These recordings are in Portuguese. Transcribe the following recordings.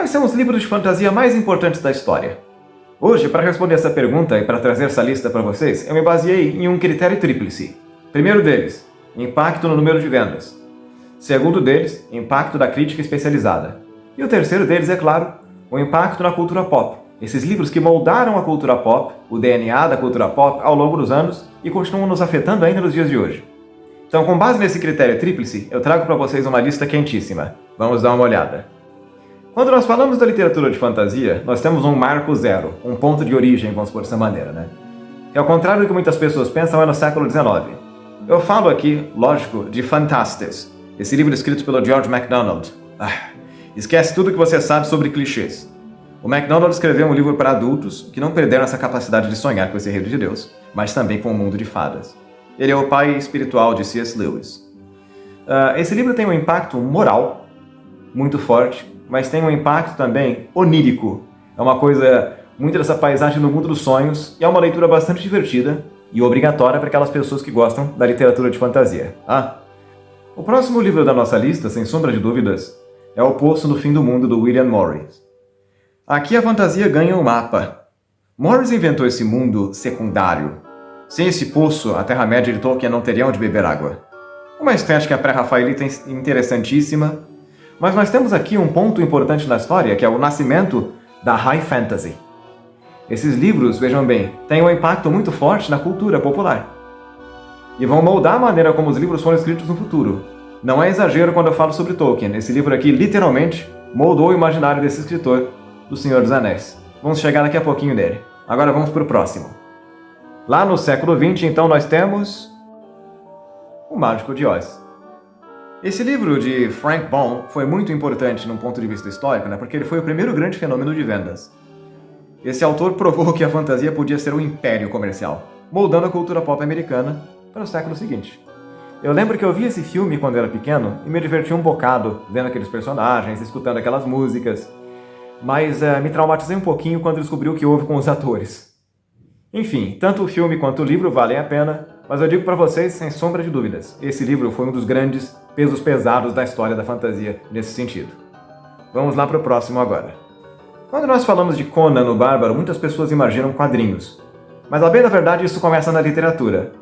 Quais são os livros de fantasia mais importantes da história? Hoje, para responder essa pergunta e para trazer essa lista para vocês, eu me baseei em um critério tríplice. Primeiro deles, impacto no número de vendas. Segundo deles, impacto da crítica especializada. E o terceiro deles, é claro, o impacto na cultura pop. Esses livros que moldaram a cultura pop, o DNA da cultura pop, ao longo dos anos e continuam nos afetando ainda nos dias de hoje. Então, com base nesse critério tríplice, eu trago para vocês uma lista quentíssima. Vamos dar uma olhada. Quando nós falamos da literatura de fantasia, nós temos um marco zero, um ponto de origem, vamos por essa maneira, né? E ao contrário do que muitas pessoas pensam, é no século XIX. Eu falo aqui, lógico, de Fantastes, esse livro escrito pelo George MacDonald. Esquece tudo que você sabe sobre clichês. O MacDonald escreveu um livro para adultos que não perderam essa capacidade de sonhar com esse reino de Deus, mas também com o mundo de fadas. Ele é o pai espiritual de C.S. Lewis. Esse livro tem um impacto moral muito forte, mas tem um impacto também onírico. É uma coisa muito dessa paisagem no mundo dos sonhos, e é uma leitura bastante divertida e obrigatória para aquelas pessoas que gostam da literatura de fantasia. O próximo livro da nossa lista, sem sombra de dúvidas, é O Poço no Fim do Mundo, do William Morris. Aqui a fantasia ganha um mapa. Morris inventou esse mundo secundário. Sem esse poço, a Terra-média de Tolkien não teria onde beber água. Uma estética pré-rafaelita interessantíssima, mas nós temos aqui um ponto importante na história, que é o nascimento da High Fantasy. Esses livros, vejam bem, têm um impacto muito forte na cultura popular. E vão moldar a maneira como os livros foram escritos no futuro. Não é exagero quando eu falo sobre Tolkien. Esse livro aqui, literalmente, moldou o imaginário desse escritor, do Senhor dos Anéis. Vamos chegar daqui a pouquinho nele. Agora vamos para o próximo. Lá no século XX, então, nós temos O Mágico de Oz. Esse livro de Frank Baum foi muito importante num ponto de vista histórico, porque ele foi o primeiro grande fenômeno de vendas. Esse autor provou que a fantasia podia ser um império comercial, moldando a cultura pop americana para o século seguinte. Eu lembro que eu vi esse filme quando eu era pequeno e me diverti um bocado vendo aqueles personagens, escutando aquelas músicas, mas me traumatizei um pouquinho quando descobri o que houve com os atores. Enfim, tanto o filme quanto o livro valem a pena, mas eu digo para vocês, sem sombra de dúvidas, esse livro foi um dos grandes pesos pesados da história da fantasia nesse sentido. Vamos lá para o próximo agora. Quando nós falamos de Conan o Bárbaro, muitas pessoas imaginam quadrinhos. Mas, a bem da verdade, isso começa na literatura.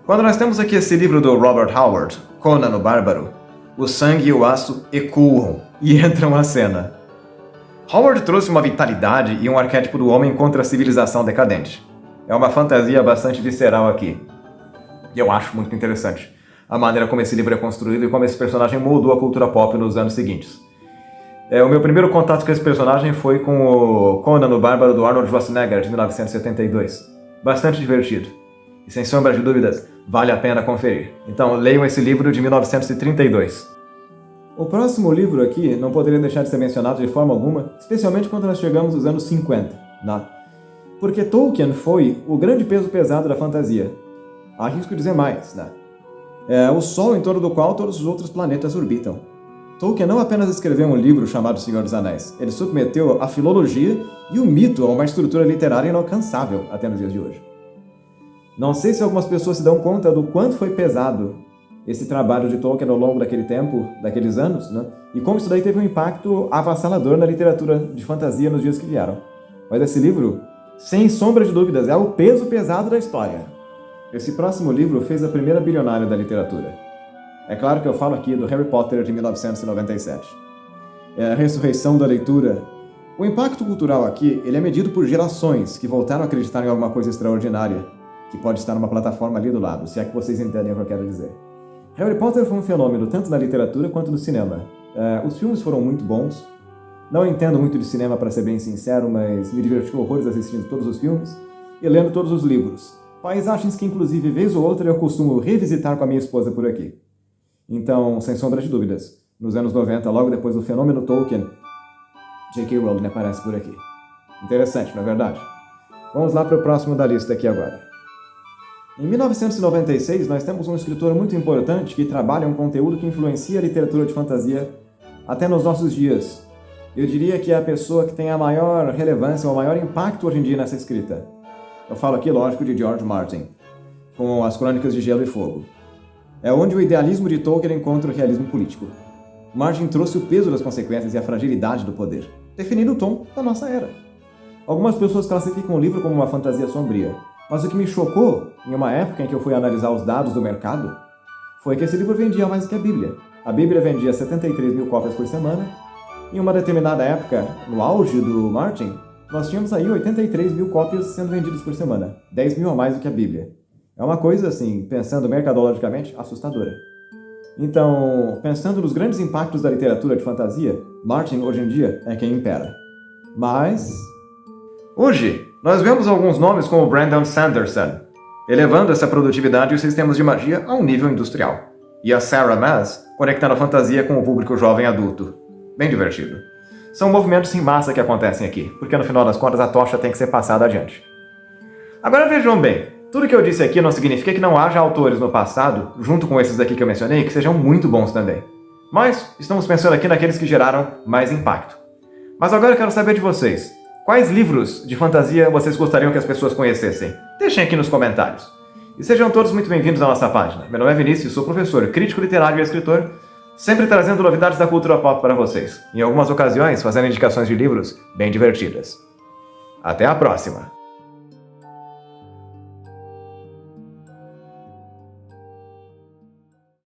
Quando nós temos aqui esse livro do Robert Howard, Conan o Bárbaro, o sangue e o aço ecoam e entram na cena. Howard trouxe uma vitalidade e um arquétipo do homem contra a civilização decadente. É uma fantasia bastante visceral aqui. E eu acho muito interessante a maneira como esse livro é construído e como esse personagem moldou a cultura pop nos anos seguintes. O meu primeiro contato com esse personagem foi com o Conan o Bárbaro do Arnold Schwarzenegger, de 1972. Bastante divertido. E sem sombra de dúvidas, vale a pena conferir. Então, leiam esse livro de 1932. O próximo livro aqui não poderia deixar de ser mencionado de forma alguma, especialmente quando nós chegamos aos anos 50. Porque Tolkien foi o grande peso pesado da fantasia. Arrisco dizer mais, É o Sol em torno do qual todos os outros planetas orbitam. Tolkien não apenas escreveu um livro chamado Senhor dos Anéis, ele submeteu a filologia e o mito a uma estrutura literária inalcançável até nos dias de hoje. Não sei se algumas pessoas se dão conta do quanto foi pesado esse trabalho de Tolkien ao longo daquele tempo, daqueles anos, e como isso daí teve um impacto avassalador na literatura de fantasia nos dias que vieram. Mas esse livro, sem sombra de dúvidas, é o peso pesado da história. Esse próximo livro fez a primeira bilionária da literatura. É claro que eu falo aqui do Harry Potter de 1997. É a ressurreição da leitura. O impacto cultural aqui, ele é medido por gerações que voltaram a acreditar em alguma coisa extraordinária, que pode estar numa plataforma ali do lado, se é que vocês entendem o que eu quero dizer. Harry Potter foi um fenômeno tanto na literatura quanto no cinema. Os filmes foram muito bons. Não entendo muito de cinema, para ser bem sincero, mas me diverti horrores assistindo todos os filmes e lendo todos os livros. Paisagens que, inclusive, vez ou outra, eu costumo revisitar com a minha esposa por aqui. Então, sem sombra de dúvidas, nos anos 90, logo depois do fenômeno Tolkien, J.K. Rowling aparece por aqui. Interessante, não é verdade? Vamos lá para o próximo da lista aqui agora. Em 1996, nós temos um escritor muito importante que trabalha um conteúdo que influencia a literatura de fantasia até nos nossos dias. Eu diria que é a pessoa que tem a maior relevância, o maior impacto hoje em dia nessa escrita. Eu falo aqui, lógico, de George Martin, com as Crônicas de Gelo e Fogo. É onde o idealismo de Tolkien encontra o realismo político. Martin trouxe o peso das consequências e a fragilidade do poder, definindo o tom da nossa era. Algumas pessoas classificam o livro como uma fantasia sombria, mas o que me chocou, em uma época em que eu fui analisar os dados do mercado, foi que esse livro vendia mais do que a Bíblia. A Bíblia vendia 73 mil cópias por semana. Em uma determinada época, no auge do Martin, nós tínhamos aí 83 mil cópias sendo vendidas por semana. 10 mil a mais do que a Bíblia. É uma coisa, assim, pensando mercadologicamente, assustadora. Então, pensando nos grandes impactos da literatura de fantasia, Martin, hoje em dia, é quem impera. Mas... hoje, nós vemos alguns nomes como Brandon Sanderson, elevando essa produtividade e os sistemas de magia a um nível industrial. E a Sarah Maas, conectando a fantasia com o público jovem adulto. Bem divertido. São movimentos em massa que acontecem aqui, porque no final das contas a tocha tem que ser passada adiante. Agora vejam bem, tudo que eu disse aqui não significa que não haja autores no passado, junto com esses aqui que eu mencionei, que sejam muito bons também. Mas estamos pensando aqui naqueles que geraram mais impacto. Mas agora eu quero saber de vocês. Quais livros de fantasia vocês gostariam que as pessoas conhecessem? Deixem aqui nos comentários. E sejam todos muito bem-vindos à nossa página. Meu nome é Vinícius, sou professor, crítico literário e escritor, sempre trazendo novidades da cultura pop para vocês. Em algumas ocasiões, fazendo indicações de livros bem divertidas. Até a próxima!